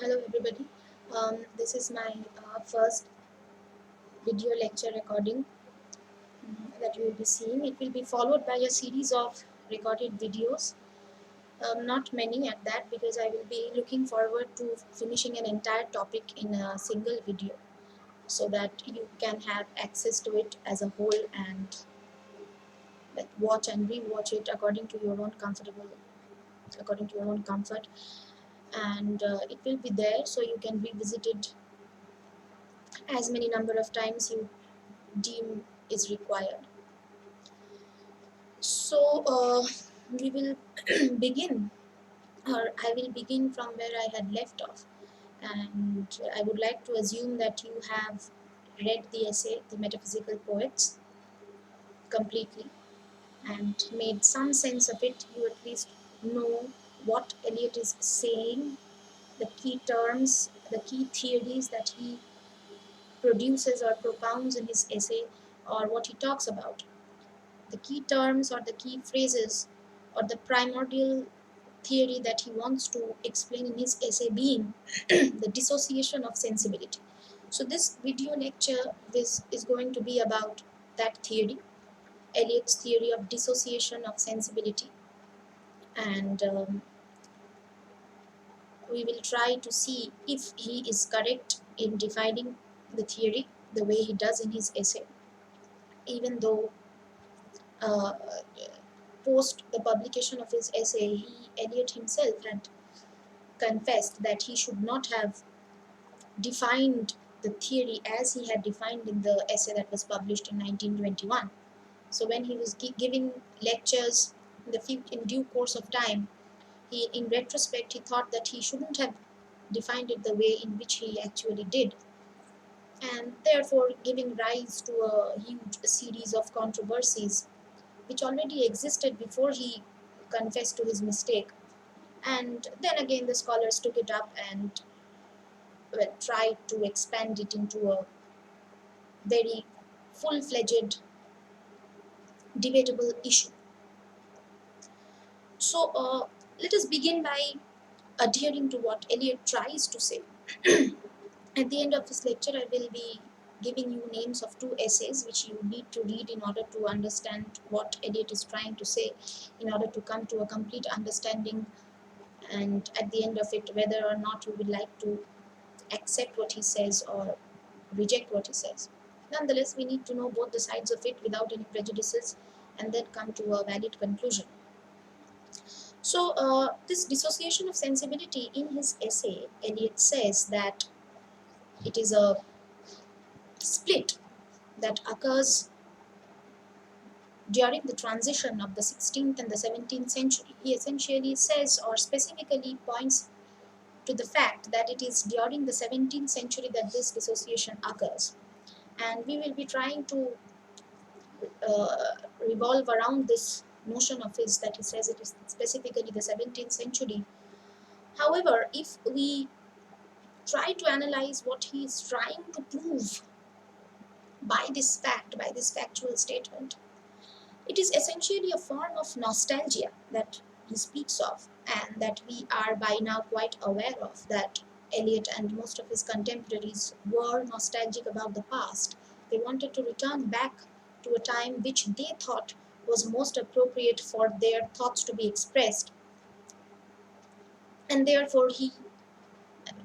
Hello everybody. This is my first video lecture recording that you will be seeing. It will be followed by a series of recorded videos. Not many at that, because I will be looking forward to finishing an entire topic in a single video, so that you can have access to it as a whole and watch and re-watch it according to your own comfort. And it will be there, so you can revisit it as many number of times you deem is required. So we will begin, or I will begin from where I had left off. And I would like to assume that you have read the essay, The Metaphysical Poets, completely and made some sense of it. You at least know what Eliot is saying, the key terms, the key theories that he produces or propounds in his essay, or what he talks about. The key terms or the key phrases or the primordial theory that he wants to explain in his essay being the dissociation of sensibility. So this video lecture, this is going to be about that theory, Eliot's theory of dissociation of sensibility. And we will try to see if he is correct in defining the theory the way he does in his essay, even though uh, post the publication of his essay, Eliot himself had confessed that he should not have defined the theory as he had defined in the essay that was published in 1921. So when he was giving lectures in due course of time, in retrospect, he thought that he shouldn't have defined it the way in which he actually did, and therefore giving rise to a huge series of controversies which already existed before he confessed to his mistake. And then again, the scholars took it up and tried to expand it into a very full-fledged, debatable issue. So let us begin by adhering to what Eliot tries to say. At the end of this lecture, I will be giving you names of two essays which you need to read in order to understand what Eliot is trying to say, in order to come to a complete understanding, and at the end of it, whether or not you would like to accept what he says or reject what he says. Nonetheless, we need to know both the sides of it without any prejudices, and then come to a valid conclusion. So, this dissociation of sensibility, in his essay, Eliot says that it is a split that occurs during the transition of the 16th and the 17th century. He essentially says, or specifically points to the fact that it is during the 17th century that this dissociation occurs. And we will be trying to uh, revolve around this notion of his, that he says it is specifically the 17th century. However, if we try to analyze what he is trying to prove by this fact, by this factual statement, it is essentially a form of nostalgia that he speaks of, and that we are by now quite aware of, that Eliot and most of his contemporaries were nostalgic about the past. They wanted to return back to a time which they thought was most appropriate for their thoughts to be expressed. And therefore,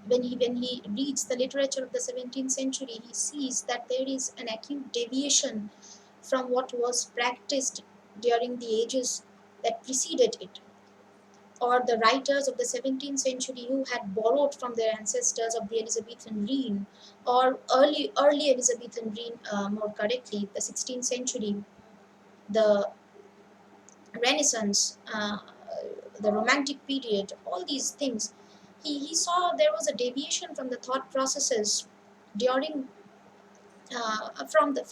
when he reads the literature of the 17th century, he sees that there is an acute deviation from what was practiced during the ages that preceded it, or the writers of the 17th century who had borrowed from their ancestors of the Elizabethan reign, or early Elizabethan reign, more correctly, the 16th century, the Renaissance, the Romantic period, all these things. He saw there was a deviation from the thought processes during from the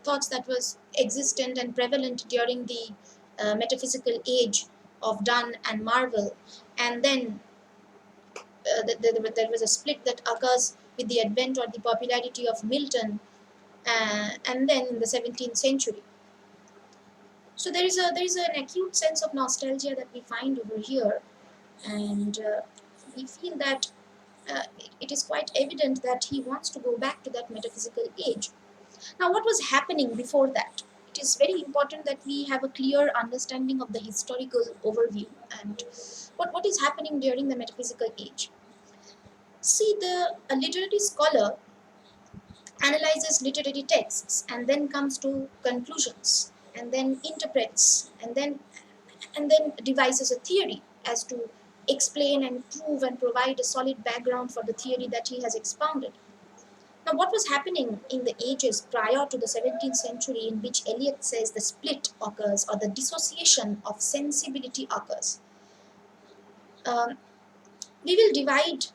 thoughts that was existent and prevalent during the metaphysical age of Donne and Marvel, and then there was a split that occurs with the advent or the popularity of Milton, and then in the 17th century. So there is an acute sense of nostalgia that we find over here, and we feel that it is quite evident that he wants to go back to that metaphysical age. Now, what was happening before that? It is very important that we have a clear understanding of the historical overview and what is happening during the metaphysical age. See, a literary scholar analyzes literary texts and then comes to conclusions and then interprets and then devises a theory as to explain and prove and provide a solid background for the theory that he has expounded. Now, what was happening in the ages prior to the 17th century, in which Eliot says the split occurs or the dissociation of sensibility occurs? Um, we will divide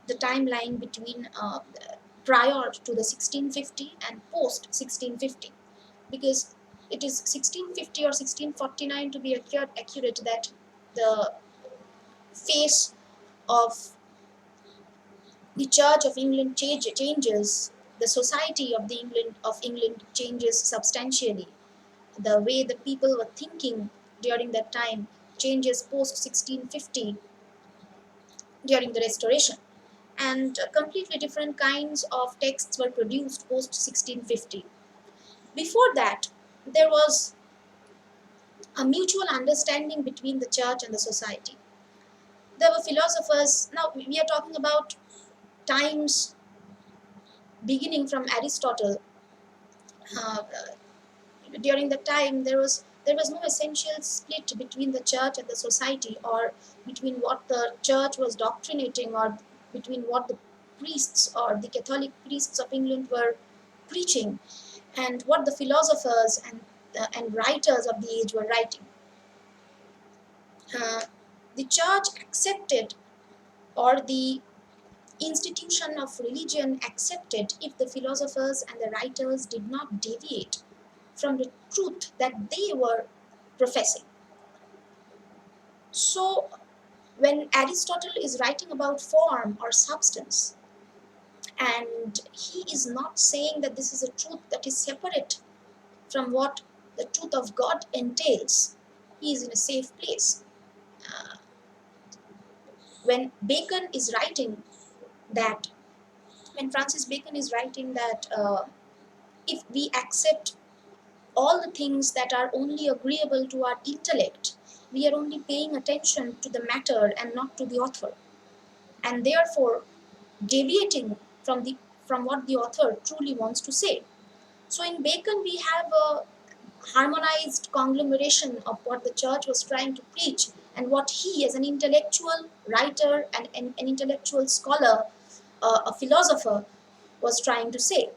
the timeline between prior to the 1650 and post 1650, because it is 1650 or 1649 to be accurate that the face of the Church of England changes, the society of England changes substantially. The way the people were thinking during that time changes post 1650 during the Restoration, and completely different kinds of texts were produced post 1650. Before that, there was a mutual understanding between the church and the society. There were philosophers. Now we are talking about times beginning from Aristotle. Uh, During the time, there was no essential split between the church and the society, or between what the church was doctrinating, or between what the priests or the Catholic priests of England were preaching, and what the philosophers and writers of the age were writing. Uh, the church accepted, or the institution of religion accepted, if the philosophers and the writers did not deviate from the truth that they were professing. So, when Aristotle is writing about form or substance, and he is not saying that this is a truth that is separate from what the truth of God entails, he is in a safe place. Uh, when Bacon is writing that, when Francis Bacon is writing that if we accept all the things that are only agreeable to our intellect, we are only paying attention to the matter and not to the author, and therefore deviating from what the author truly wants to say. So in Bacon, we have a harmonized conglomeration of what the church was trying to preach and what he, as an intellectual writer and an intellectual scholar, a philosopher, was trying to say.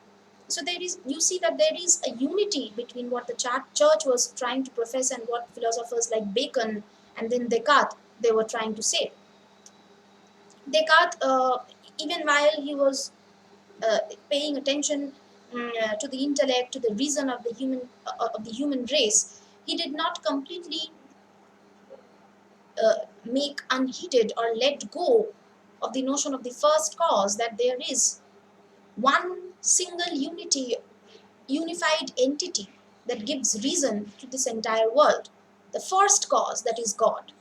So you see that there is a unity between what the church was trying to profess and what philosophers like Bacon and then Descartes they were trying to say. Descartes, even while he was uh, paying attention to the intellect, to the reason of the human race, he did not completely make unheeded or let go of the notion of the first cause, that there is one single unified entity that gives reason to this entire world. The first cause, that is God.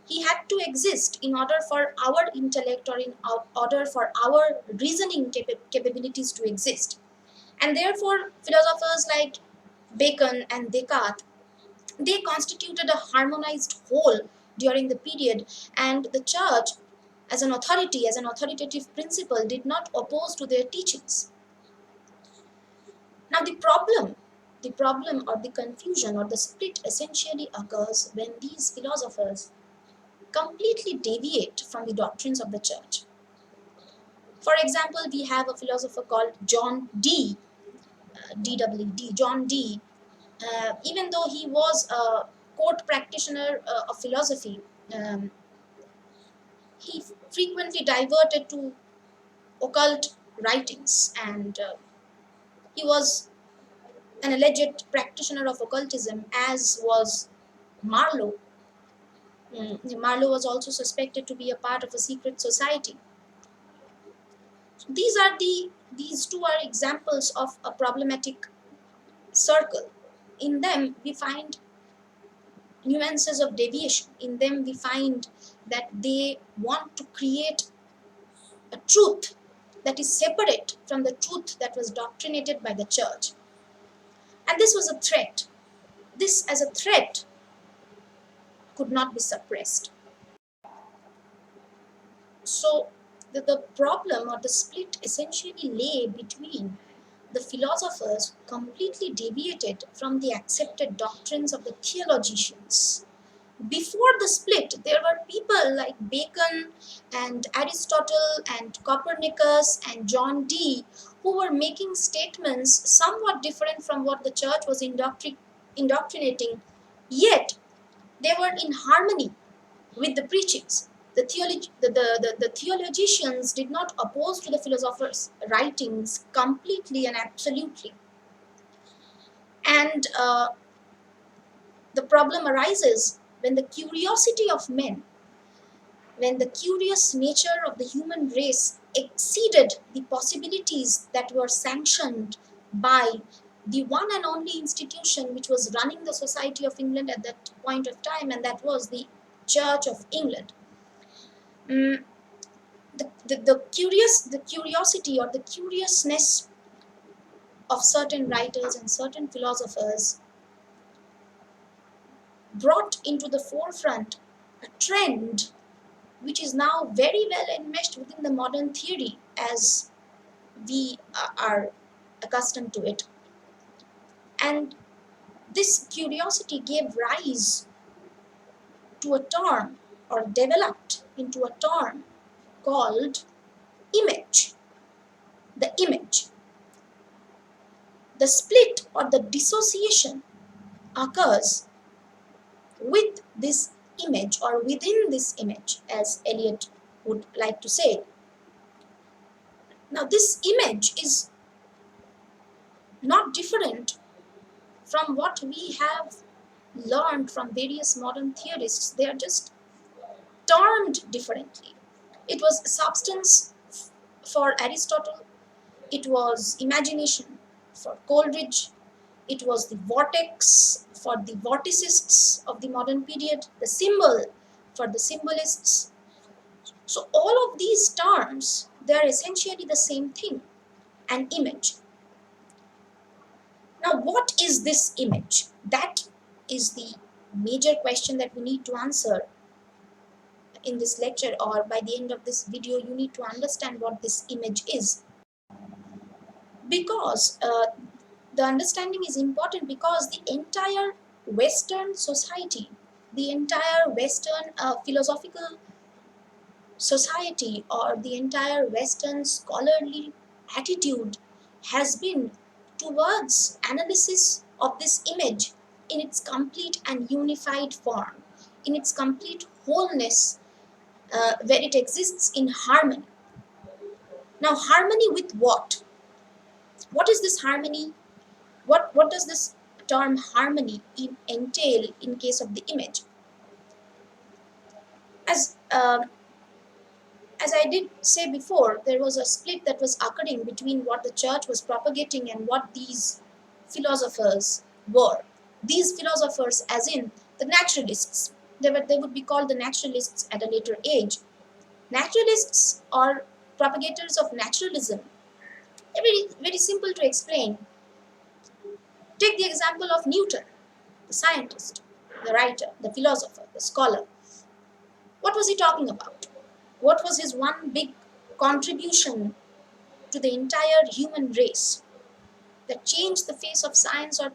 He had to exist in order for our intellect, or in order for our reasoning capabilities to exist. And therefore, philosophers like Bacon and Descartes, they constituted a harmonized whole during the period, and the church, as an authority, as an authoritative principle, did not oppose to their teachings. Now, the problem or the confusion or the split essentially occurs when these philosophers completely deviate from the doctrines of the church. For example, we have a philosopher called John Dee, DWD, John Dee. Even though he was a court practitioner of philosophy, um, he frequently diverted to occult writings, and he was an alleged practitioner of occultism, as was Marlowe. Marlowe was also suspected to be a part of a secret society. So these two are examples of a problematic circle. In them we find nuances of deviation. In them we find that they want to create a truth that is separate from the truth that was doctrinated by the church. And this was a threat. This, as a threat, could not be suppressed. So, the problem or the split essentially lay between the philosophers who completely deviated from the accepted doctrines of the theologians. Before the split, there were people like Bacon and Aristotle and Copernicus and John Dee who were making statements somewhat different from what the church was indoctrinating, yet they were in harmony with the preachings. The theologians did not oppose to the philosophers' writings completely and absolutely. And the problem arises when the curiosity of men, when the curious nature of the human race exceeded the possibilities that were sanctioned by the one and only institution which was running the Society of England at that point of time, and that was the Church of England. Mm, the curiosity or the curiousness of certain writers and certain philosophers brought into the forefront a trend which is now very well enmeshed within the modern theory as we are accustomed to it. And this curiosity gave rise to a term, or developed into a term called image. The image. The split or the dissociation occurs with this image or within this image, as Eliot would like to say. Now, this image is not different from what we have learned from various modern theorists. They are just termed differently. It was substance for Aristotle, it was imagination for Coleridge, it was the vortex for the vorticists of the modern period, the symbol for the symbolists. So, all of these terms, they are essentially the same thing, an image. Now, what is this image? That is the major question that we need to answer in this lecture, or by the end of this video you need to understand what this image is, because the understanding is important, because the entire Western society, the entire Western philosophical society, or the entire Western scholarly attitude has been towards analysis of this image in its complete and unified form, in its complete wholeness, where it exists in harmony. Now, harmony with what? What is this harmony? What does this term harmony entail in case of the image? As as I did say before, there was a split that was occurring between what the church was propagating and what these philosophers were. These philosophers, as in the naturalists, they would be called the naturalists at a later age. Naturalists or propagators of naturalism, they're very simple to explain. Take the example of Newton, the scientist, the writer, the philosopher, the scholar. What was he talking about? What was his one big contribution to the entire human race that changed the face of science, or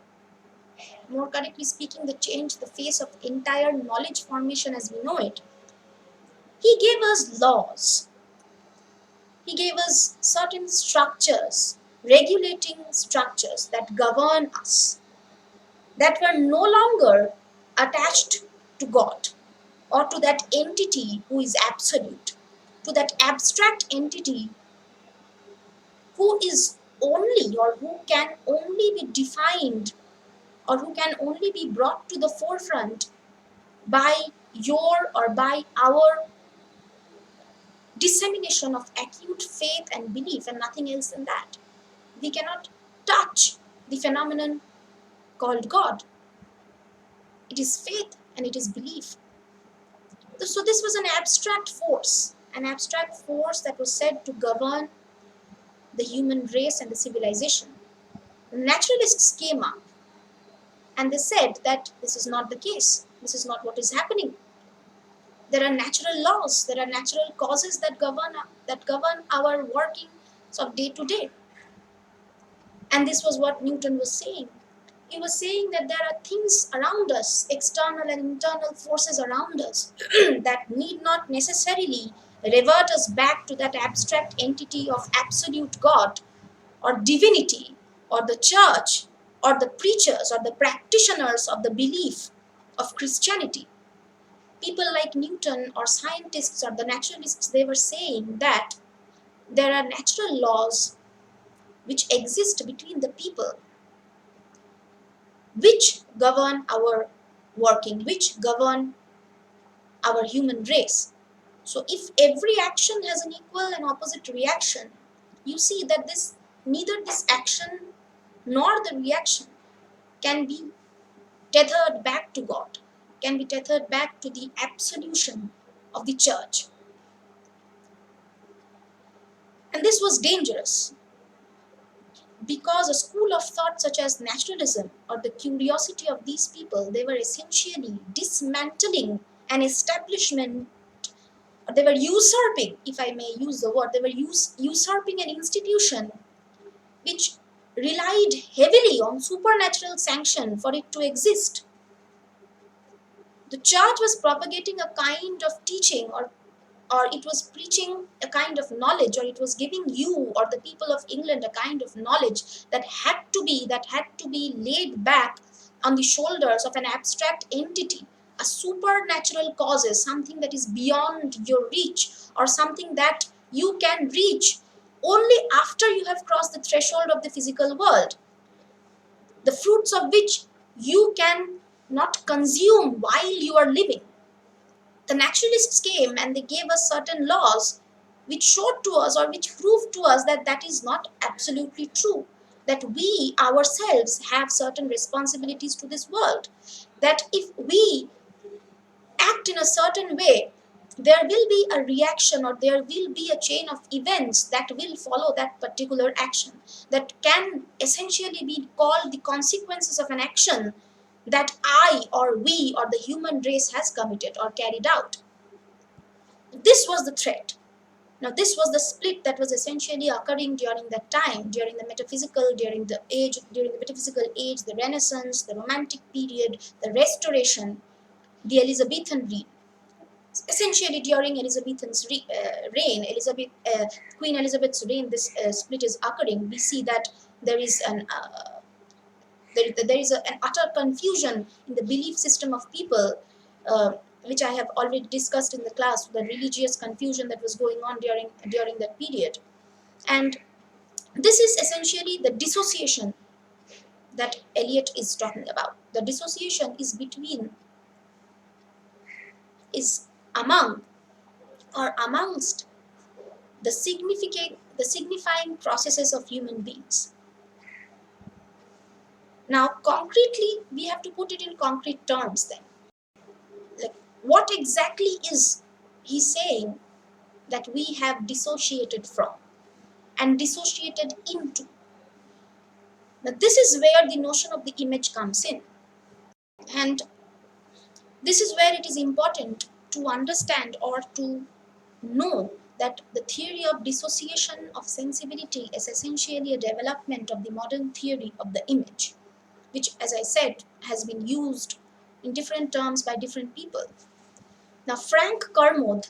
more correctly speaking, that changed the face of entire knowledge formation as we know it? He gave us laws. He gave us certain structures, regulating structures that govern us, that were no longer attached to God or to that entity who is absolute, to that abstract entity who is only, or who can only be defined, or who can only be brought to the forefront by your or by our dissemination of acute faith and belief, and nothing else than that. We cannot touch the phenomenon called God. It is faith and it is belief. So this was an abstract force that was said to govern the human race and the civilization. Naturalists came up and they said that this is not the case. This is not what is happening. There are natural laws, there are natural causes that govern our working of day to day. And this was what Newton was saying. He was saying that there are things around us, external and internal forces around us, that need not necessarily revert us back to that abstract entity of absolute God or divinity or the church or the preachers or the practitioners of the belief of Christianity. People like Newton or scientists or the naturalists, they were saying that there are natural laws which exist between the people, which govern our working, which govern our human race. So if every action has an equal and opposite reaction, you see that this neither this action nor the reaction can be tethered back to God, can be tethered back to the absolution of the church. And this was dangerous because a school of thought such as naturalism or the curiosity of these people, they were essentially dismantling an establishment. They were usurping, if I may use the word, they were usurping an institution which relied heavily on supernatural sanction for it to exist. The church was propagating a kind of teaching, or it was preaching a kind of knowledge, or it was giving you or the people of England a kind of knowledge that had to be laid back on the shoulders of an abstract entity, a supernatural causes, something that is beyond your reach, or something that you can reach only after you have crossed the threshold of the physical world, the fruits of which you can not consume while you are living. The naturalists came and they gave us certain laws which showed to us, or which proved to us, that that is not absolutely true, that we ourselves have certain responsibilities to this world, that if we act in a certain way, there will be a reaction, or there will be a chain of events that will follow that particular action, that can essentially be called the consequences of an action that I or we or the human race has committed or carried out. This was the threat. Now, this was the split that was essentially occurring during that time, during the metaphysical age, the Renaissance, the Romantic period, the Restoration, the Elizabethan reign. Essentially, during reign, Queen Elizabeth's reign, this split is occurring. We see that there is an utter confusion in the belief system of people, uh, which I have already discussed in the class, the religious confusion that was going on during that period. And this is essentially the dissociation that Eliot is talking about. The dissociation is among or amongst the signifying processes of human beings. Now, concretely, we have to put it in concrete terms then. Like, what exactly is he saying that we have dissociated from and dissociated into? Now, this is where the notion of the image comes in. And this is where it is important to understand or to know that the theory of dissociation of sensibility is essentially a development of the modern theory of the image, which, as I said, has been used in different terms by different people. Now, Frank Kermode,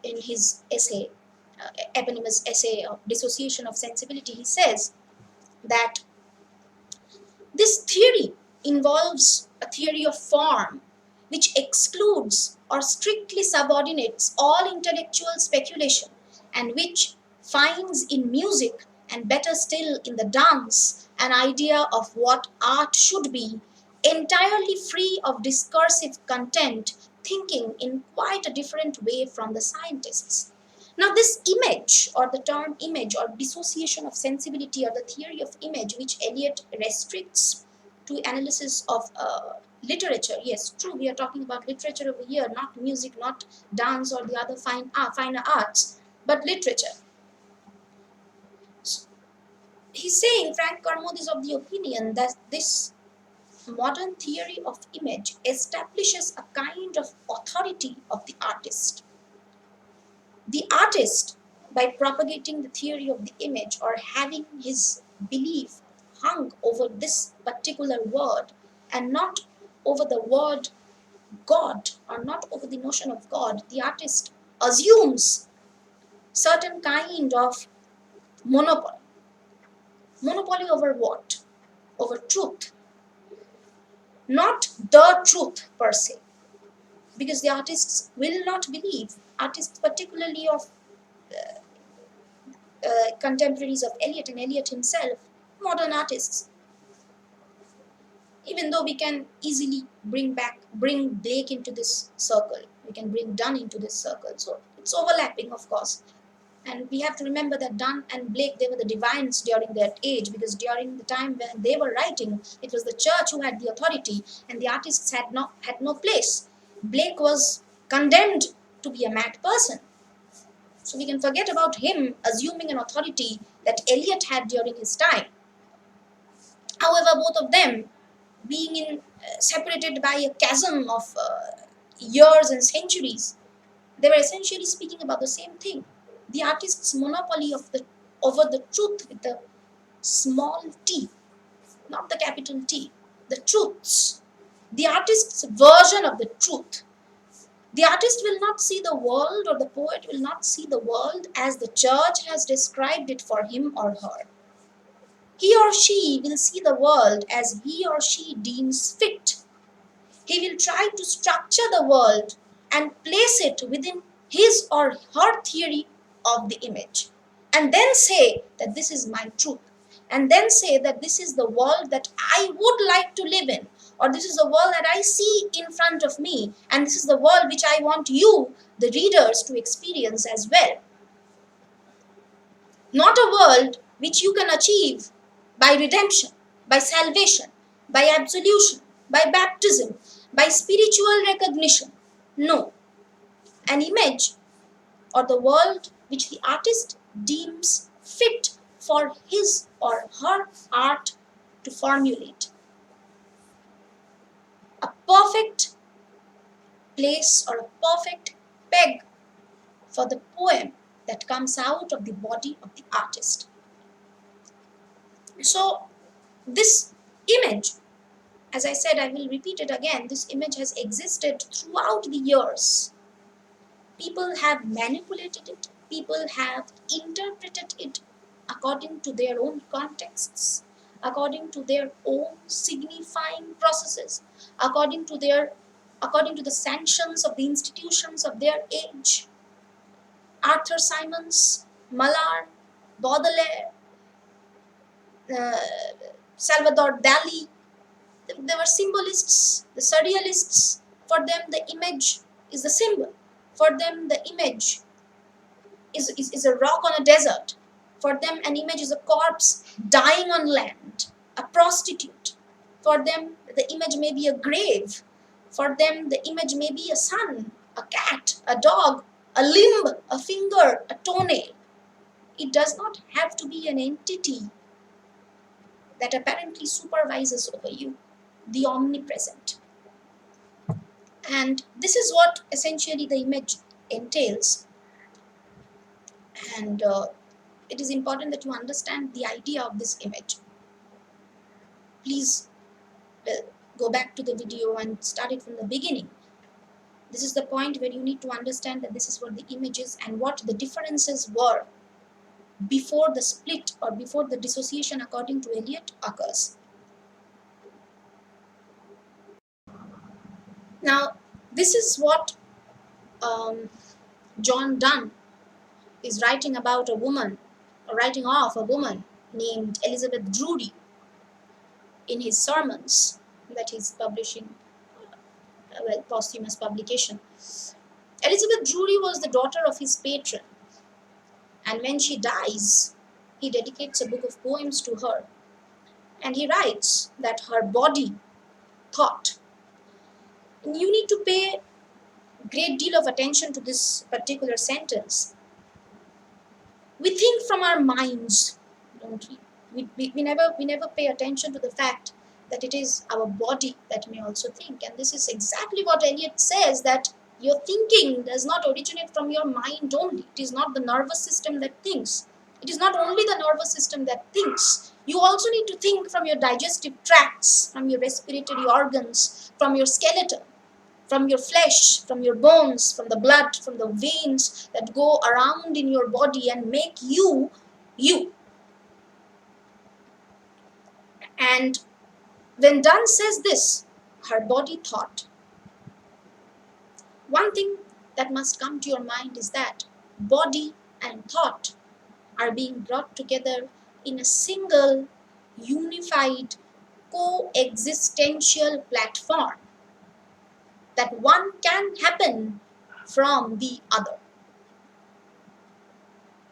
in his essay, eponymous essay of Dissociation of Sensibility, he says that this theory involves a theory of form which excludes or strictly subordinates all intellectual speculation, and which finds in music, and better still in the dance, an idea of what art should be, entirely free of discursive content, thinking in quite a different way from the scientists. Now, this image, or the term image, or dissociation of sensibility, or the theory of image, which Eliot restricts to analysis of Literature, yes, true, we are talking about literature over here, not music, not dance or the other finer arts, but literature. He's saying Frank Kermode is of the opinion that this modern theory of image establishes a kind of authority of the artist. The artist, by propagating the theory of the image or having his belief hung over this particular word and not over the word God or not over the notion of God, the artist assumes certain kind of monopoly. Monopoly over what? Over truth. Not the truth per se. Because the artists will not believe, artists particularly of contemporaries of Eliot and Eliot himself, modern artists, even though we can easily bring Blake into this circle, we can bring Donne into this circle, so it's overlapping, of course. And we have to remember that Donne and Blake, they were the divines during that age, because during the time when they were writing, it was the church who had the authority and the artists had no place. Blake was condemned to be a mad person, so we can forget about him assuming an authority that Eliot had during his time. However, both of them being separated by a chasm of years and centuries, they were essentially speaking about the same thing. The artist's monopoly of the over the truth with the small t, not the capital T, the truths. The artist's version of the truth. The artist will not see the world, or the poet will not see the world as the church has described it for him or her. He or she will see the world as he or she deems fit. He will try to structure the world and place it within his or her theory of the image, and then say that this is my truth, and then say that this is the world that I would like to live in, or this is the world that I see in front of me, and this is the world which I want you, the readers, to experience as well. Not a world which you can achieve by redemption, by salvation, by absolution, by baptism, by spiritual recognition. No, an image or the world which the artist deems fit for his or her art to formulate. A perfect place or a perfect peg for the poem that comes out of the body of the artist. So, this image, as I said, I will repeat it again, this image has existed throughout the years. People have manipulated it, people have interpreted it according to their own contexts, according to their own signifying processes, according to the sanctions of the institutions of their age. Arthur Symons, Mallard, Baudelaire, uh, Salvador Dali, they were symbolists, the surrealists. For them, the image is the symbol. For them, the image is a rock on a desert. For them, an image is a corpse dying on land, a prostitute. For them, the image may be a grave. For them, the image may be a sun, a cat, a dog, a limb, a finger, a toenail. It does not have to be an entity that apparently supervises over you, the omnipresent. And this is what essentially the image entails. And it is important that you understand the idea of this image. Please go back to the video and start it from the beginning. This is the point where you need to understand that this is what the image is and what the differences were before the split or before the dissociation, according to Eliot, occurs. Now, this is what John Donne is writing about a woman, or writing of a woman named Elizabeth Drury in his sermons that he's publishing, posthumous publication. Elizabeth Drury was the daughter of his patron, and when she dies, he dedicates a book of poems to her. And he writes that her body thought, And you need to pay a great deal of attention to this particular sentence. We think from our minds, don't we? We never pay attention to the fact that it is our body that may also think. And this is exactly what Eliot says, that your thinking does not originate from your mind only. It is not the nervous system that thinks. It is not only the nervous system that thinks. You also need to think from your digestive tracts, from your respiratory organs, from your skeleton, from your flesh, from your bones, from the blood, from the veins that go around in your body and make you, you. And when Donne says this, her body thought, one thing that must come to your mind is that body and thought are being brought together in a single, unified, coexistential platform, that one can happen from the other.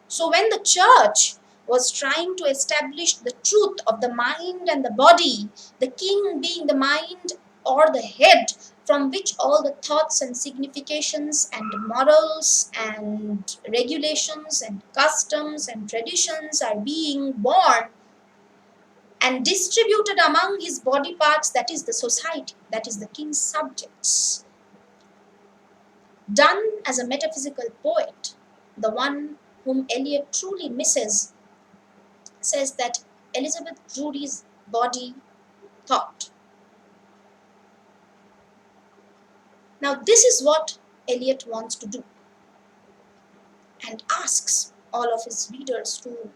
So when the church was trying to establish the truth of the mind and the body, the king being the mind or the head from which all the thoughts and significations and morals and regulations and customs and traditions are being born and distributed among his body parts, that is the society, that is the king's subjects. Done as a metaphysical poet, the one whom Eliot truly misses, says that Elizabeth Drury's body thought. Now, this is what Eliot wants to do and asks all of his readers to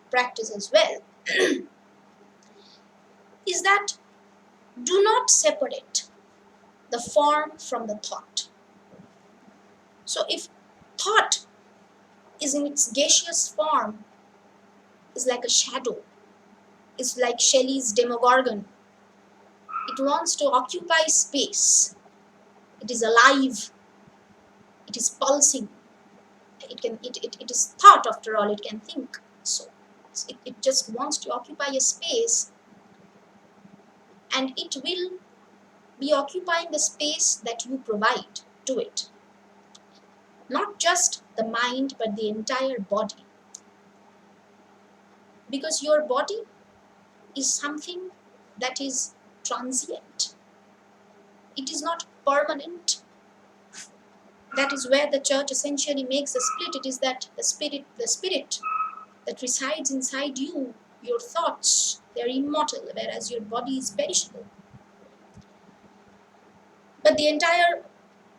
practice as well, is that do not separate the form from the thought. So, if thought is in its gaseous form, is like a shadow, is like Shelley's Demogorgon. It wants to occupy space. It is alive. It is pulsing. It is thought, after all. It can think. So it just wants to occupy a space, and it will be occupying the space that you provide to it. Not just the mind, but the entire body. Because your body is something that is transient. It is not permanent. That is where the church essentially makes a split. It is that the spirit that resides inside you, your thoughts, they are immortal, whereas your body is perishable. But the entire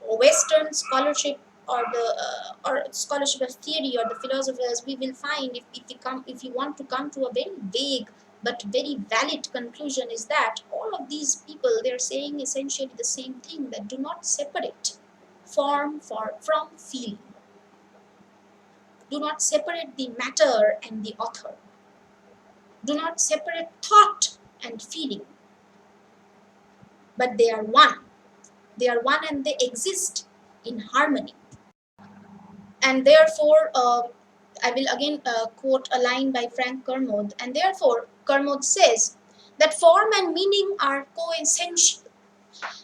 Western scholarship, or the or scholarship of theory, or the philosophers, we will find, if you want to come to a very vague but very valid conclusion, is that all of these people, they are saying essentially the same thing, that do not separate form from feeling. Do not separate the matter and the author. Do not separate thought and feeling. But they are one. They are one and they exist in harmony. And therefore, I will again quote a line by Frank Kermode. And therefore, Kermode says that form and meaning are coessential.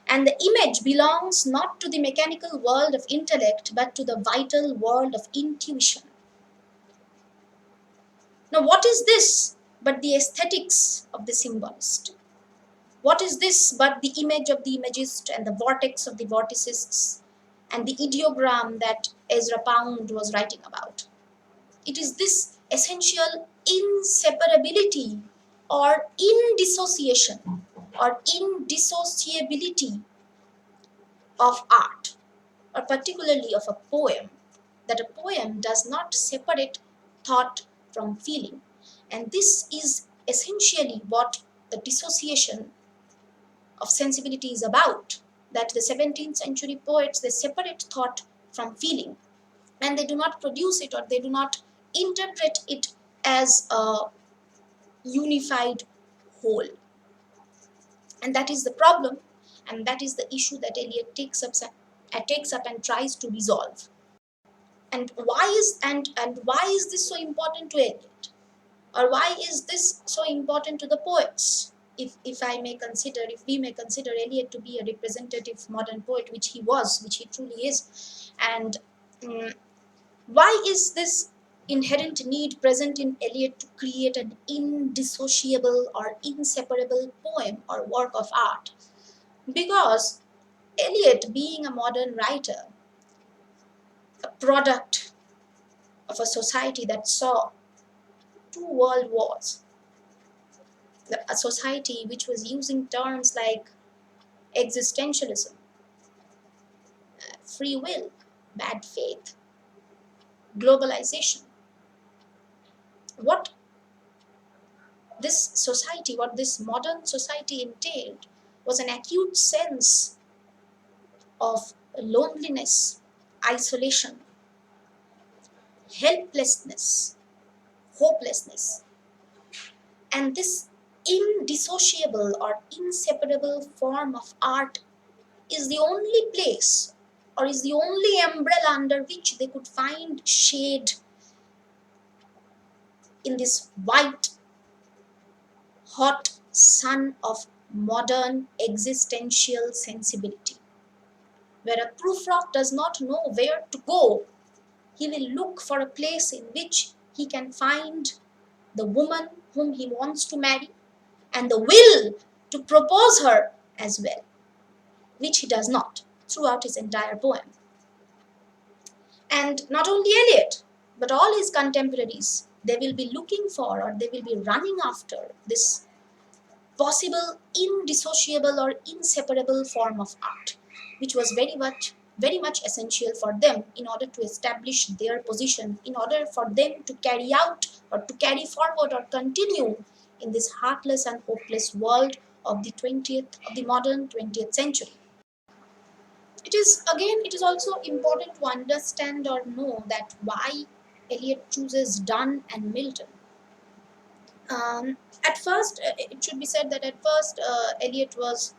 And the image belongs not to the mechanical world of intellect, but to the vital world of intuition. Now, what is this but the aesthetics of the symbolist? What is this but the image of the imagist and the vortex of the vorticists and the ideogram that Ezra Pound was writing about? It is this essential inseparability or indissociation or indissociability of art, or particularly of a poem, that a poem does not separate thought from feeling. And this is essentially what the dissociation of sensibility is about, that the 17th century poets, they separate thought from feeling, and they do not produce it, or they do not interpret it as a unified whole. And that is the problem, and that is the issue that Eliot takes up and tries to resolve. And why is this so important to Eliot? Or why is this so important to the poets? if I may consider, if we may consider Eliot to be a representative modern poet, which he was, which he truly is, and mm, why is this inherent need present in Eliot to create an indissociable or inseparable poem or work of art? Because Eliot, being a modern writer, a product of a society that saw two world wars, a society which was using terms like existentialism, free will, bad faith, globalization. What this society, what this modern society entailed, was an acute sense of loneliness, isolation, helplessness, hopelessness. And this indissociable or inseparable form of art is the only place, or is the only umbrella under which they could find shade in this white, hot sun of modern existential sensibility, where a proofrock does not know where to go. He will look for a place in which he can find the woman whom he wants to marry and the will to propose her as well, which he does not throughout his entire poem. And not only Eliot, but all his contemporaries, they will be looking for, or they will be running after, this possible indissociable or inseparable form of art, which was very much essential for them in order to establish their position, in order for them to carry out or to carry forward or continue in this heartless and hopeless world of the modern 20th century. It is also important to understand or know that why Eliot chooses Donne and Milton. At first, it should be said that at first Eliot was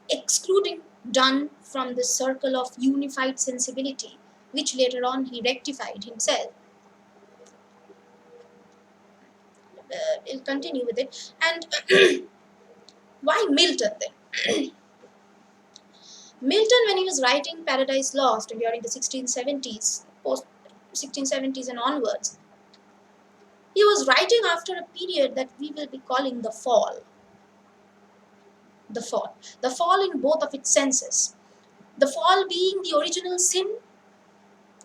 excluding Donne from the circle of unified sensibility, which later on he rectified himself. He'll continue with it. And why Milton then? Milton, when he was writing Paradise Lost during the 1670s, post 1670s and onwards, he was writing after a period that we will be calling the fall. The fall in both of its senses. The fall being the original sin.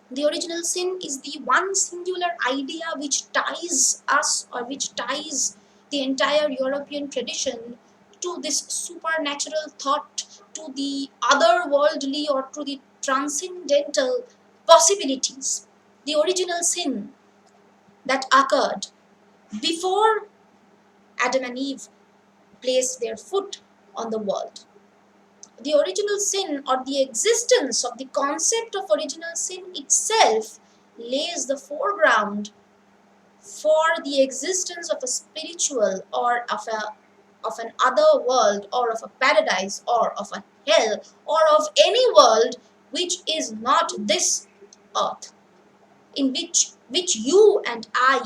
The original sin is the one singular idea which ties us, or which ties the entire European tradition to this supernatural thought, to the otherworldly, or to the transcendental possibilities. The original sin that occurred before Adam and Eve placed their foot on the world. The original sin, or the existence of the concept of original sin itself, lays the foreground for the existence of a spiritual, or of an other world, or of a paradise, or of a hell, or of any world which is not this earth, in which you and I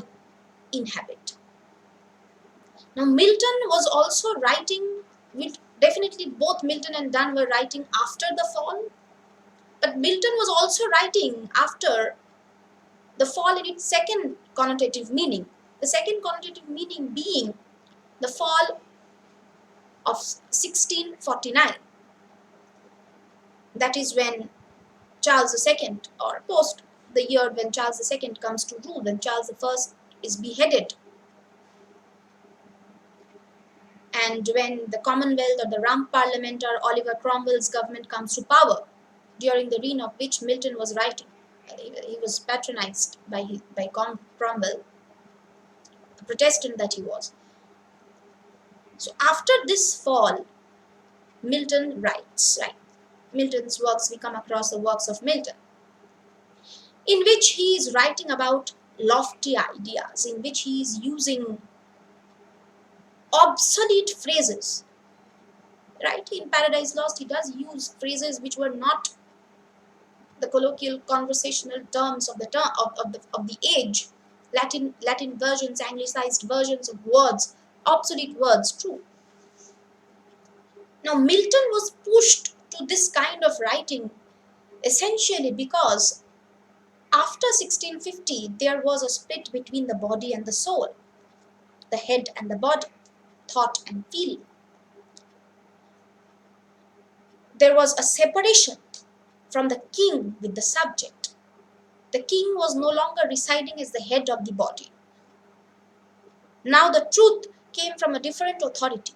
inhabit. Now, Milton was also writing with, definitely both Milton and Donne were writing after the fall, but Milton was also writing after the fall in its second connotative meaning. The second connotative meaning being the fall of 1649. That is when Charles II, or post the year when Charles II comes to rule, when Charles I is beheaded, and when the Commonwealth or the Rump Parliament or Oliver Cromwell's government comes to power, during the reign of which Milton was writing. He was patronized by Cromwell, the Protestant that he was. So after this fall, Milton writes, right? Milton's works, we come across the works of Milton, in which he is writing about lofty ideas, in which he is using obsolete phrases. Right? In Paradise Lost, he does use phrases which were not the colloquial conversational terms of the age. Latin versions, anglicized versions of words, obsolete words, true. Now, Milton was pushed to this kind of writing essentially because after 1650 there was a split between the body and the soul, the head and the body, thought and feeling. There was a separation from the king with the subject. The king was no longer residing as the head of the body. Now the truth came from a different authority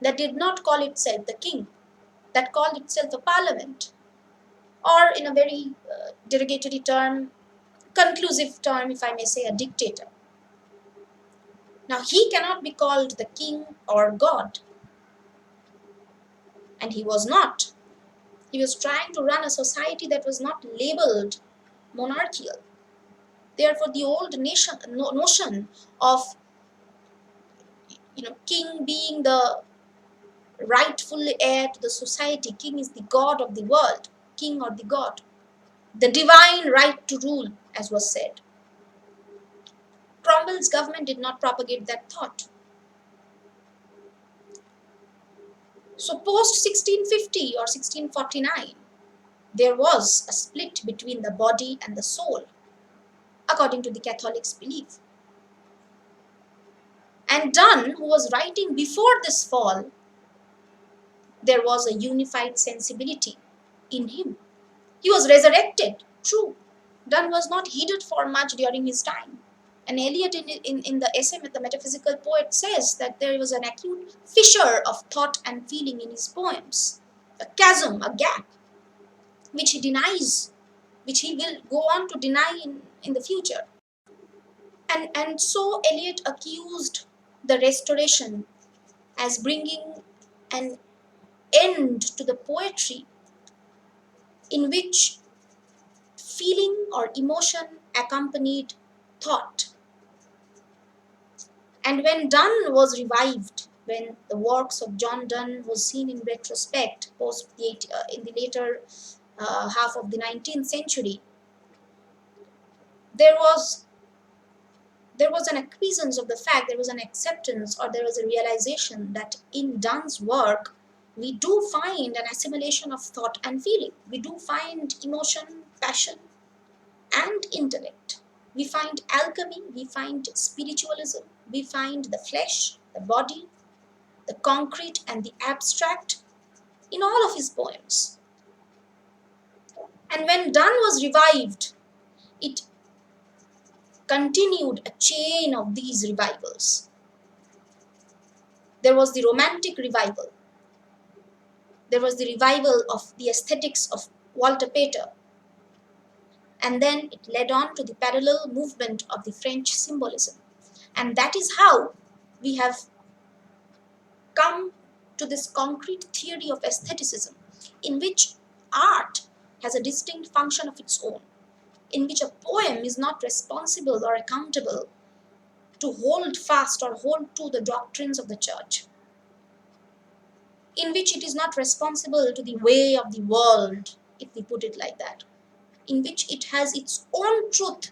that did not call itself the king, that called itself a parliament, or in a very derogatory term, conclusive term, if I may say, a dictator. Now he cannot be called the king or God, and he was not. He was trying to run a society that was not labeled monarchical. Therefore, the old notion of king being the rightful heir to the society, king is the god of the world, king or the god, the divine right to rule, as was said. Cromwell's government did not propagate that thought. So post 1650 or 1649, there was a split between the body and the soul, according to the Catholics' belief. And Donne, who was writing before this fall, there was a unified sensibility in him. He was resurrected, true. Donne was not heeded for much during his time. And Eliot, in the essay The Metaphysical Poet, says that there was an acute fissure of thought and feeling in his poems, a chasm, a gap, which he denies, which he will go on to deny in the future. And so Eliot accused the Restoration as bringing an end to the poetry in which feeling or emotion accompanied thought. And when Donne was revived, when the works of John Donne was seen in retrospect, in the later half of the 19th century, there was an acquiescence of the fact, there was an acceptance, or there was a realization that in Donne's work, we do find an assimilation of thought and feeling. We do find emotion, passion, and intellect. We find alchemy, we find spiritualism, we find the flesh, the body, the concrete, and the abstract in all of his poems. And when Donne was revived, it continued a chain of these revivals. There was the Romantic revival. There was the revival of the aesthetics of Walter Pater. And then it led on to the parallel movement of the French symbolism. And that is how we have come to this concrete theory of aestheticism, in which art has a distinct function of its own, in which a poem is not responsible or accountable to hold fast or hold to the doctrines of the church, in which it is not responsible to the way of the world, if we put it like that, in which it has its own truth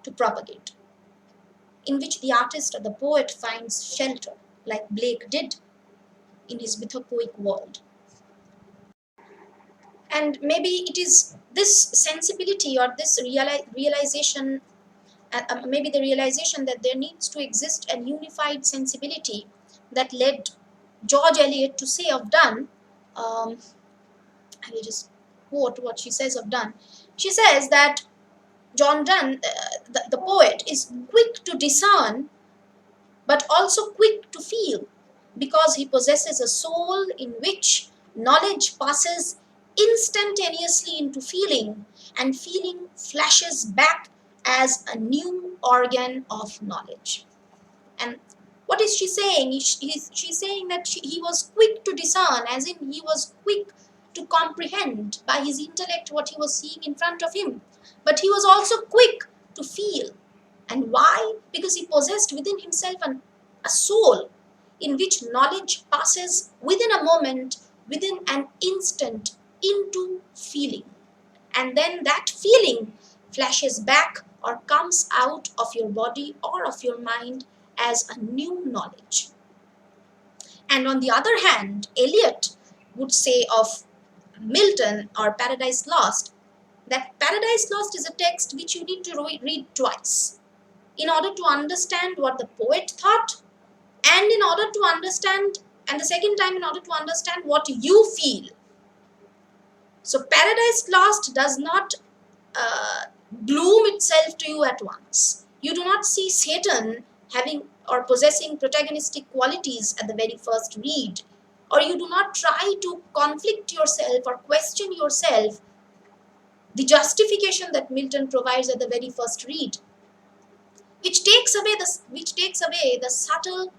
to propagate, in which the artist or the poet finds shelter, like Blake did in his mythopoeic world. And maybe it is this sensibility or this realization, maybe the realization that there needs to exist a unified sensibility, that led George Eliot to say of Donne, I will just quote what she says of Donne. She says that John Donne, the poet, is quick to discern but also quick to feel, because he possesses a soul in which knowledge passes instantaneously into feeling, and feeling flashes back as a new organ of knowledge. And what is she saying? She's saying that he was quick to discern, as in he was quick to comprehend by his intellect what he was seeing in front of him. But he was also quick to feel. And why? Because he possessed within himself a soul in which knowledge passes within a moment, within an instant, into feeling. And then that feeling flashes back or comes out of your body or of your mind as a new knowledge. And on the other hand, Eliot would say of Milton or Paradise Lost, that Paradise Lost is a text which you need to read twice in order to understand what the poet thought, and in order to understand, and the second time in order to understand what you feel. So Paradise Lost does not bloom itself to you at once. You do not see Satan having or possessing protagonistic qualities at the very first read, or you do not try to conflict yourself or question yourself the justification that Milton provides at the very first read, which takes away the subtle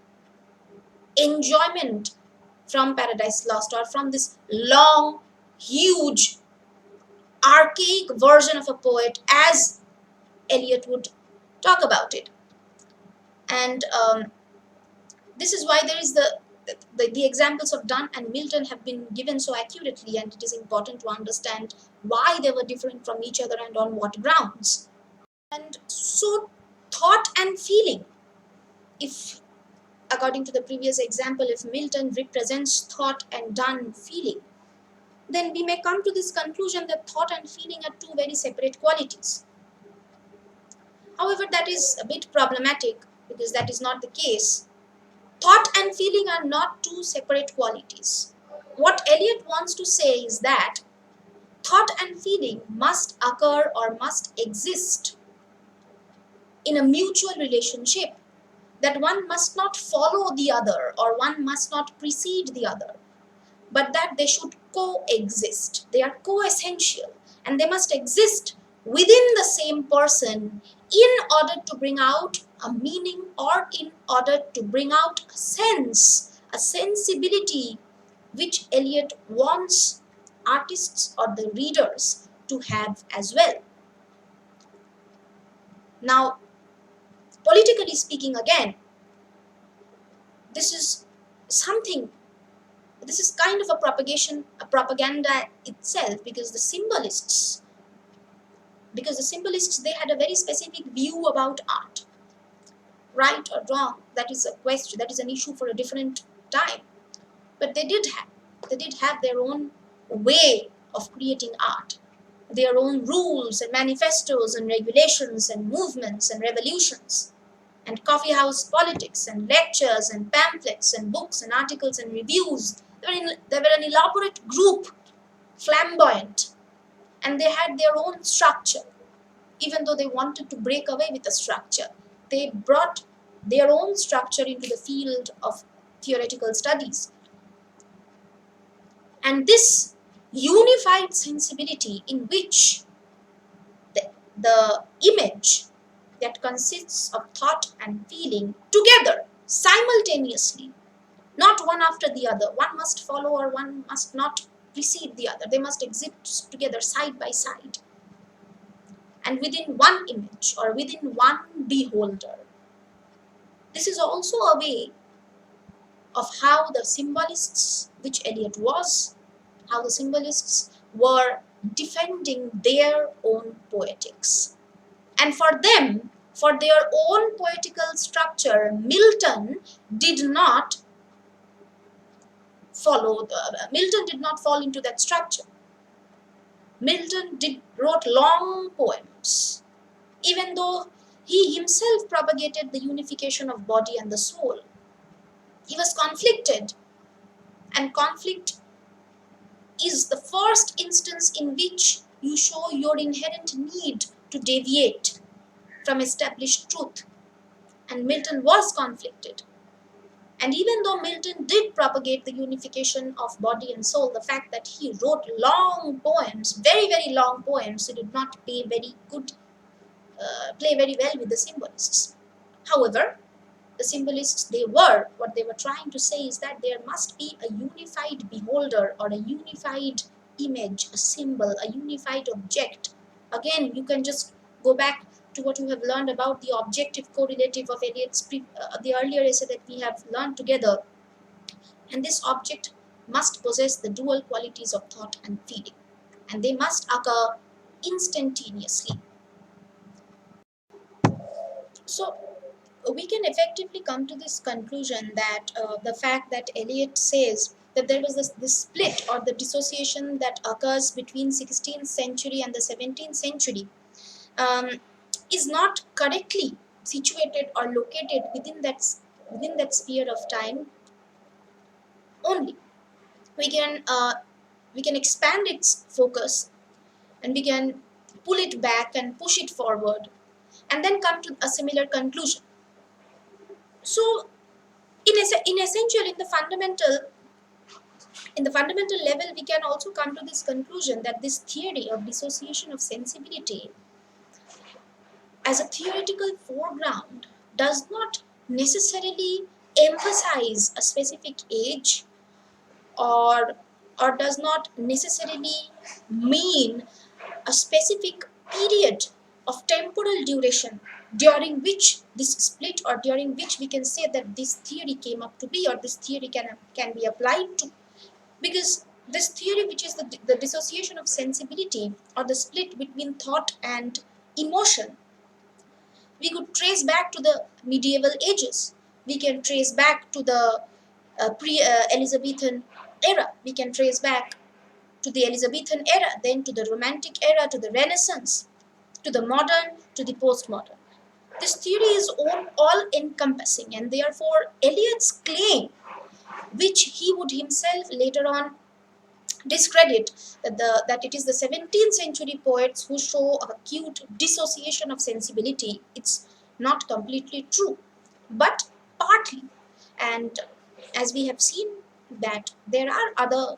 enjoyment from Paradise Lost, or from this long, huge, archaic version of a poet as Eliot would talk about it. And this is why there is the examples of Donne and Milton have been given so accurately, and it is important to understand why they were different from each other and on what grounds. And so, thought and feeling, if according to the previous example, if Milton represents thought and Donne feeling, then we may come to this conclusion that thought and feeling are two very separate qualities. However, that is a bit problematic, because that is not the case. Thought and feeling are not two separate qualities. What Eliot wants to say is that thought and feeling must occur or must exist in a mutual relationship, that one must not follow the other or one must not precede the other, but that they should coexist. They are co-essential, and they must exist within the same person in order to bring out a meaning, or in order to bring out a sense, a sensibility which Eliot wants artists or the readers to have as well. Now, politically speaking, again, this is something, this is kind of a propaganda itself, because the symbolists, they had a very specific view about art. Right or wrong, that is a question, that is an issue for a different time. But they did have their own way of creating art, their own rules and manifestos and regulations and movements and revolutions, and coffee house politics and lectures and pamphlets and books and articles and reviews. They were an elaborate group, flamboyant, and they had their own structure. Even though they wanted to break away with the structure, they brought their own structure into the field of theoretical studies. And this unified sensibility, in which the image that consists of thought and feeling together, simultaneously, not one after the other, one must follow or one must not precede the other, they must exist together side by side, and within one image or within one beholder. This is also a way of how the symbolists, which Eliot was, how the symbolists were defending their own poetics. And for them, for their own poetical structure, Milton did not Milton did not fall into that structure. Milton wrote long poems, even though he himself propagated the unification of body and the soul. He was conflicted, and conflict is the first instance in which you show your inherent need to deviate from established truth. And Milton was conflicted. And even though Milton did propagate the unification of body and soul, the fact that he wrote long poems, very, very long poems, it did not play very well with the symbolists. However, the symbolists, what they were trying to say is that there must be a unified beholder, or a unified image, a symbol, a unified object. Again, you can just go back to what you have learned about the objective correlative of Eliot's the earlier essay that we have learned together. And this object must possess the dual qualities of thought and feeling, and they must occur instantaneously. So we can effectively come to this conclusion that the fact that Eliot says that there was this split or the dissociation that occurs between 16th century and the 17th century, um, is not correctly situated or located within that sphere of time only. We can we can expand its focus, and we can pull it back and push it forward, and then come to a similar conclusion. So in essential, in the fundamental level, we can also come to this conclusion that this theory of dissociation of sensibility as a theoretical foreground does not necessarily emphasize a specific age, or does not necessarily mean a specific period of temporal duration during which this split, or during which we can say that this theory came up to be, or this theory can be applied to. Because this theory, which is the dissociation of sensibility, or the split between thought and emotion, we could trace back to the medieval ages. We can trace back to the pre-Elizabethan era. We can trace back to the Elizabethan era, then to the Romantic era, to the Renaissance, to the modern, to the postmodern. This theory is all encompassing, and therefore Eliot's claim, which he would himself later on discredit, that it is the 17th century poets who show acute dissociation of sensibility, it's not completely true, but partly. And as we have seen, that there are other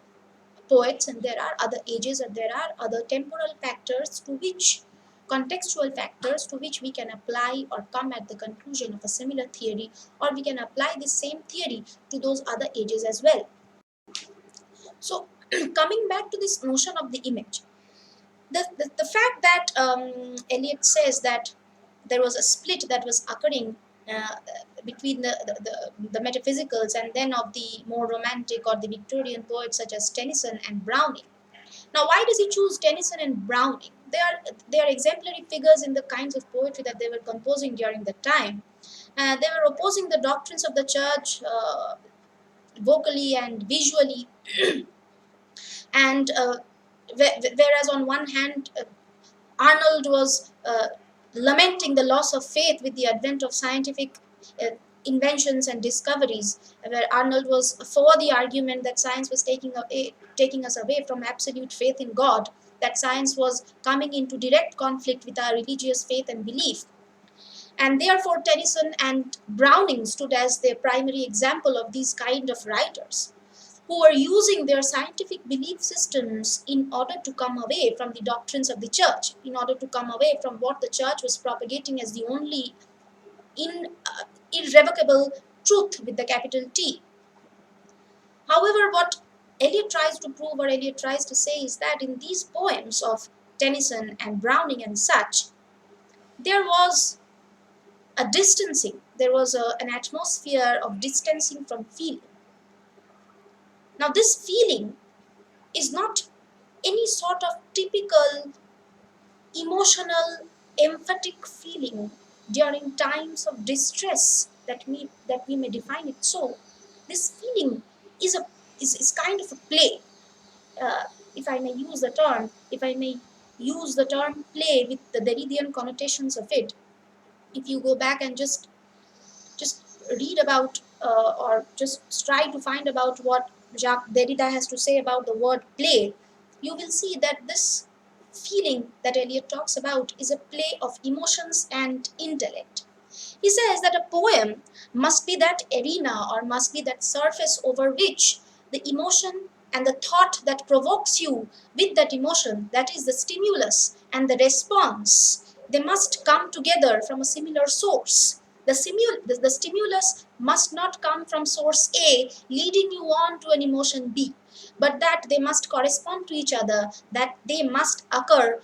poets, and there are other ages, and there are other temporal factors to which, contextual factors to which we can apply or come at the conclusion of a similar theory, or we can apply the same theory to those other ages as well. So coming back to this notion of the image, the fact that Eliot says that there was a split that was occurring uh, between the metaphysicals and then of the more romantic or the Victorian poets such as Tennyson and Browning. Now, why does he choose Tennyson and Browning? They are exemplary figures in the kinds of poetry that they were composing during the time. They were opposing the doctrines of the church vocally and visually, and whereas on one hand, Arnold was lamenting the loss of faith with the advent of scientific uh, inventions and discoveries, where Arnold was for the argument that science was taking us away from absolute faith in God, that science was coming into direct conflict with our religious faith and belief. And therefore, Tennyson and Browning stood as the primary example of these kind of writers who were using their scientific belief systems in order to come away from the doctrines of the church, in order to come away from what the church was propagating as the only irrevocable truth with the capital T. However, what Eliot tries to prove, or Eliot tries to say, is that in these poems of Tennyson and Browning and such, there was a distancing, there was an atmosphere of distancing from feeling. Now, this feeling is not any sort of typical emotional, emphatic feeling during times of distress that we may define it so. This feeling is is kind of a play, if I may use the term, if I may use the term play with the Derridian connotations of it. If you go back and just read about or just try to find about what Jacques Derrida has to say about the word play, you will see that this feeling that Eliot talks about is a play of emotions and intellect. He says that a poem must be that arena, or must be that surface over which the emotion and the thought that provokes you with that emotion, that is the stimulus and the response, they must come together from a similar source. The stimulus must not come from source A leading you on to an emotion B, but that they must correspond to each other, that they must occur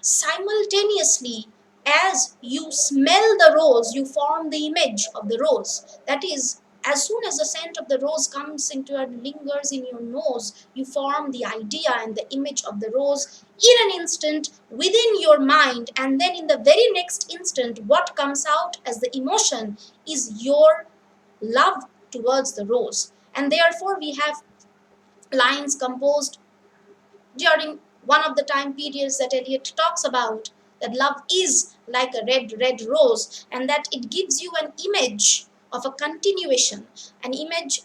simultaneously. As you smell the rose, you form the image of the rose. That is, as soon as the scent of the rose comes into and lingers in your nose, you form the idea and the image of the rose in an instant within your mind, and then in the very next instant, what comes out as the emotion is your love towards the rose. And therefore, we have lines composed during one of the time periods that Eliot talks about, that love is like a red, red rose, and that it gives you an image of a continuation, an image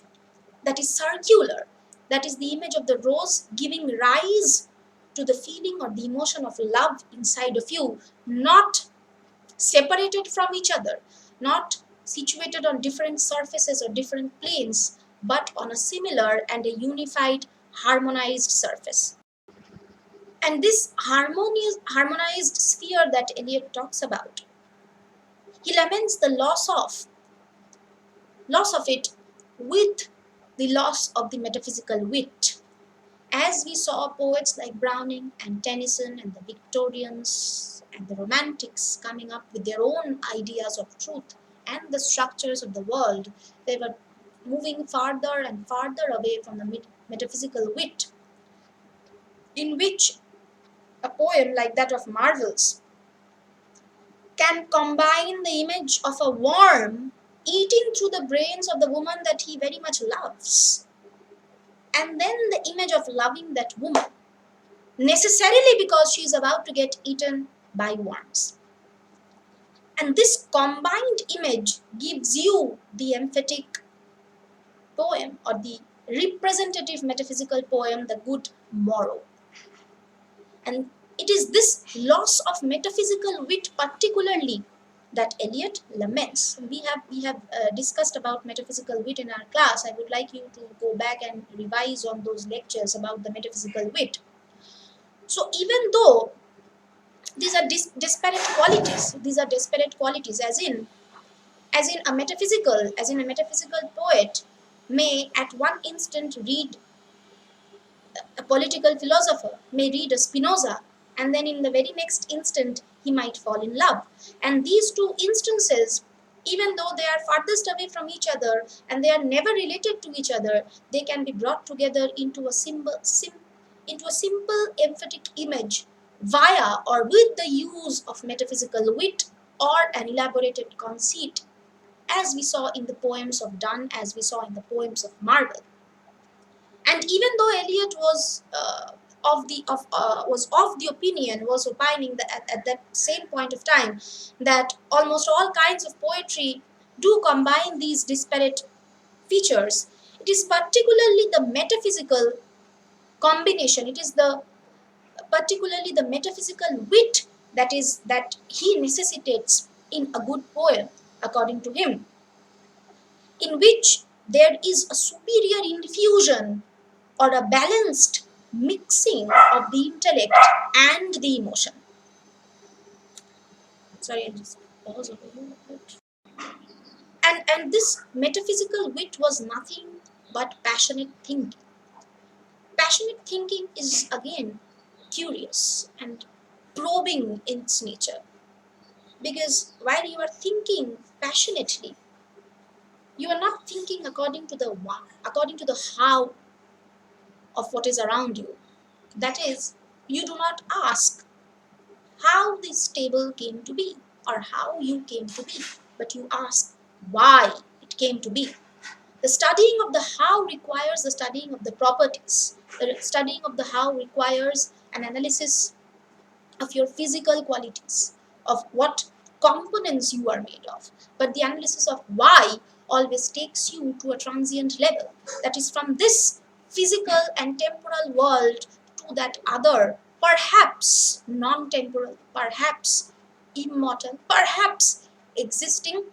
that is circular, that is the image of the rose giving rise to the feeling or the emotion of love inside of you, not separated from each other, not situated on different surfaces or different planes, but on a similar and a unified, harmonized surface. And this harmonized sphere that Eliot talks about, he laments the loss of it with the loss of the metaphysical wit. As we saw poets like Browning and Tennyson and the Victorians and the Romantics coming up with their own ideas of truth and the structures of the world, they were moving farther and farther away from the metaphysical wit, in which a poem like that of Marvell's can combine the image of a worm eating through the brains of the woman that he very much loves, and then the image of loving that woman, necessarily because she is about to get eaten by worms. And this combined image gives you the emphatic poem or the representative metaphysical poem, The Good Morrow. And it is this loss of metaphysical wit particularly that Eliot laments. We have discussed about metaphysical wit in our class. I would like you to go back and revise on those lectures about the metaphysical wit. So even though these are disparate qualities, as in a metaphysical poet may at one instant read a political philosopher, may read a Spinoza, and then in the very next instant he might fall in love. And these two instances, even though they are farthest away from each other and they are never related to each other, they can be brought together into a simple emphatic image via or with the use of metaphysical wit or an elaborated conceit, as we saw in the poems of Donne, as we saw in the poems of Marvell. And even though Eliot was was opining that at that same point of time that almost all kinds of poetry do combine these disparate features, it is particularly the metaphysical combination. It is the particularly the metaphysical wit that he necessitates in a good poem, according to him, in which there is a superior infusion or a balanced mixing of the intellect and the emotion. Sorry, I'll just pause over here. And this metaphysical wit was nothing but passionate thinking. Passionate thinking is again curious and probing in its nature, because while you are thinking passionately, you are not thinking according to the how of what is around you. That is, you do not ask how this table came to be or how you came to be, but you ask why it came to be. The studying of the how requires the studying of the properties. The studying of the how requires an analysis of your physical qualities, of what components you are made of. But the analysis of why always takes you to a transient level. That is, from this physical and temporal world to that other, perhaps non temporal, perhaps immortal, perhaps existing.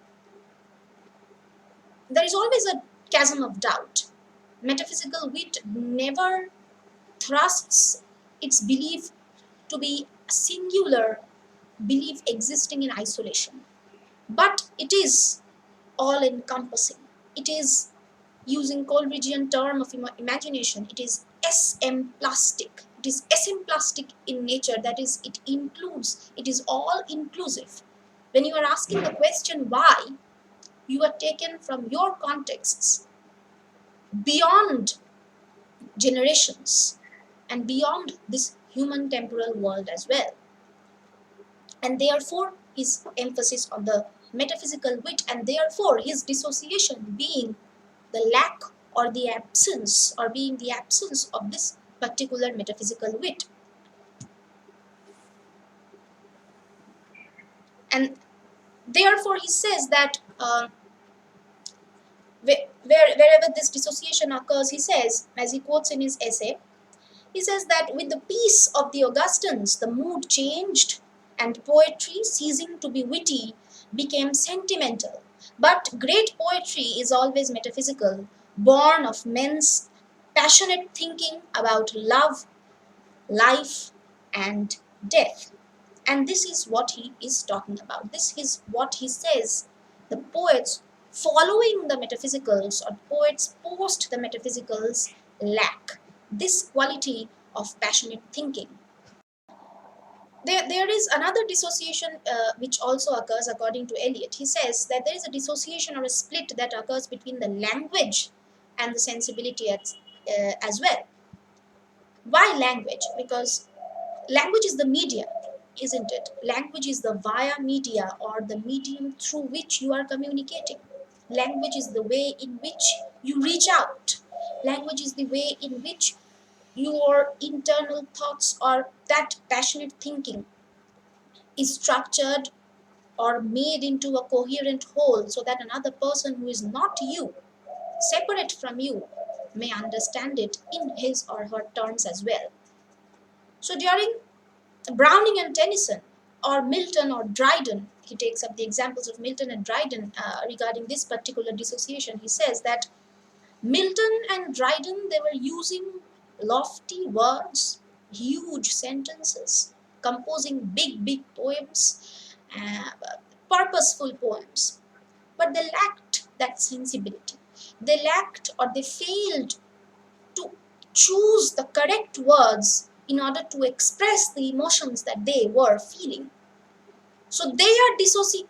There is always a chasm of doubt. Metaphysical wit never thrusts its belief to be a singular belief existing in isolation, but it is all encompassing. It is, using Coleridgean term of imagination, it is SM-plastic. It is SM-plastic in nature, that is, it includes, it is all inclusive. When you are asking the question why, you are taken from your contexts beyond generations and beyond this human temporal world as well. And therefore his emphasis on the metaphysical wit, and therefore his dissociation being the lack or the absence, or being the absence of this particular metaphysical wit. And therefore he says that wherever this dissociation occurs, he says, as he quotes in his essay, he says that with the peace of the Augustans, the mood changed, and poetry, ceasing to be witty, became sentimental. But great poetry is always metaphysical, born of men's passionate thinking about love, life, and death. And this is what he is talking about. This is what he says. The poets following the metaphysicals, or poets post the metaphysicals, lack this quality of passionate thinking. There is another dissociation which also occurs according to Eliot. He says that there is a dissociation or a split that occurs between the language and the sensibility as well. Why language? Because language is the media, isn't it? Language is the via media, or the medium through which you are communicating. Language is the way in which you reach out. Language is the way in which your internal thoughts, or that passionate thinking, is structured or made into a coherent whole, so that another person who is not you, separate from you, may understand it in his or her terms as well. So during Browning and Tennyson, or Milton or Dryden, he takes up the examples of Milton and Dryden regarding this particular dissociation. He says that Milton and Dryden, they were using lofty words, huge sentences, composing big poems, purposeful poems. But they lacked that sensibility. They lacked, or they failed to choose the correct words in order to express the emotions that they were feeling. So they are dissociated.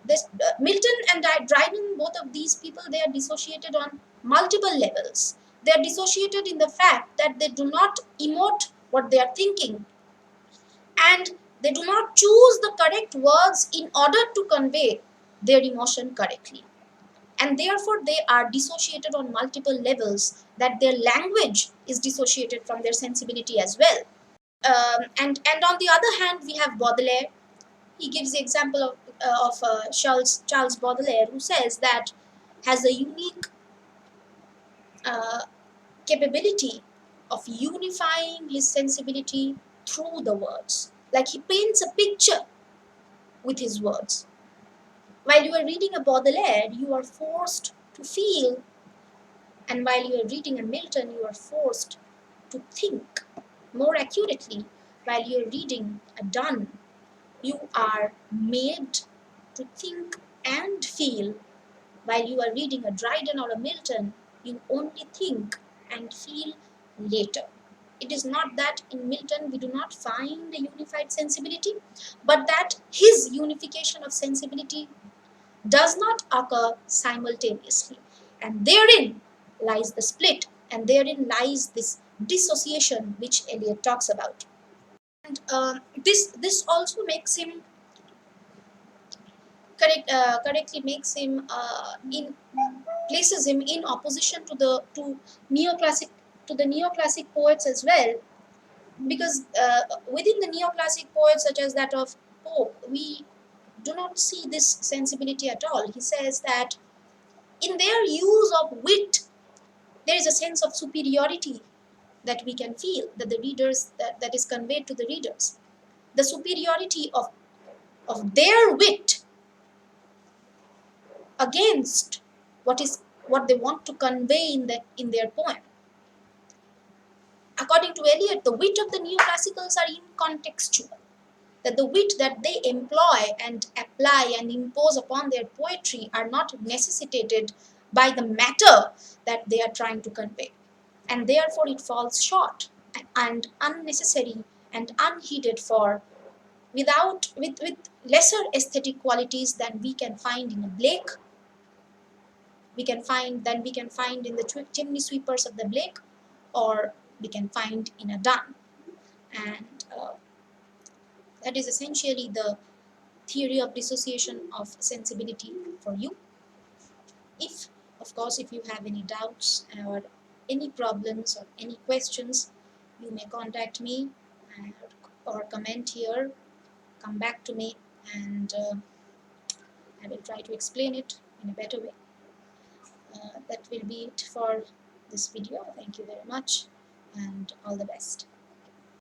Milton and Dryden, both of these people, they are dissociated on multiple levels. They are dissociated in the fact that they do not emote what they are thinking, and they do not choose the correct words in order to convey their emotion correctly. And therefore they are dissociated on multiple levels, that their language is dissociated from their sensibility as well. And on the other hand, we have Baudelaire. He gives the example of Charles Baudelaire, who says that has a unique uh, capability of unifying his sensibility through the words. Like he paints a picture with his words. While you are reading a Baudelaire, you are forced to feel, and while you are reading a Milton, you are forced to think more accurately. While you are reading a Donne, you are made to think and feel. While you are reading a Dryden or a Milton, you only think and feel later. It is not that in Milton we do not find a unified sensibility, but that his unification of sensibility does not occur simultaneously. And therein lies the split, and therein lies this dissociation which Eliot talks about. And this also makes him correctly makes him in places him in opposition to neoclassic the neoclassic poets as well, because within the neoclassic poets, such as that of Pope, we do not see this sensibility at all. He says that in their use of wit, there is a sense of superiority that we can feel, that the readers that is conveyed to the readers, the superiority of their wit against what they want to convey in their poem. According to Eliot, the wit of the neoclassicals are incontextual, that the wit that they employ and apply and impose upon their poetry are not necessitated by the matter that they are trying to convey, and therefore it falls short and unnecessary and unheeded, for with lesser aesthetic qualities than we can find in a Blake, we can find in the chimney sweepers of the Blake, or we can find in a Donne. And that is essentially the theory of dissociation of sensibility for you. If, of course, if you have any doubts or any problems or any questions, you may contact me and, or comment here, come back to me, and I will try to explain it in a better way. That will be it for this video. Thank you very much and all the best.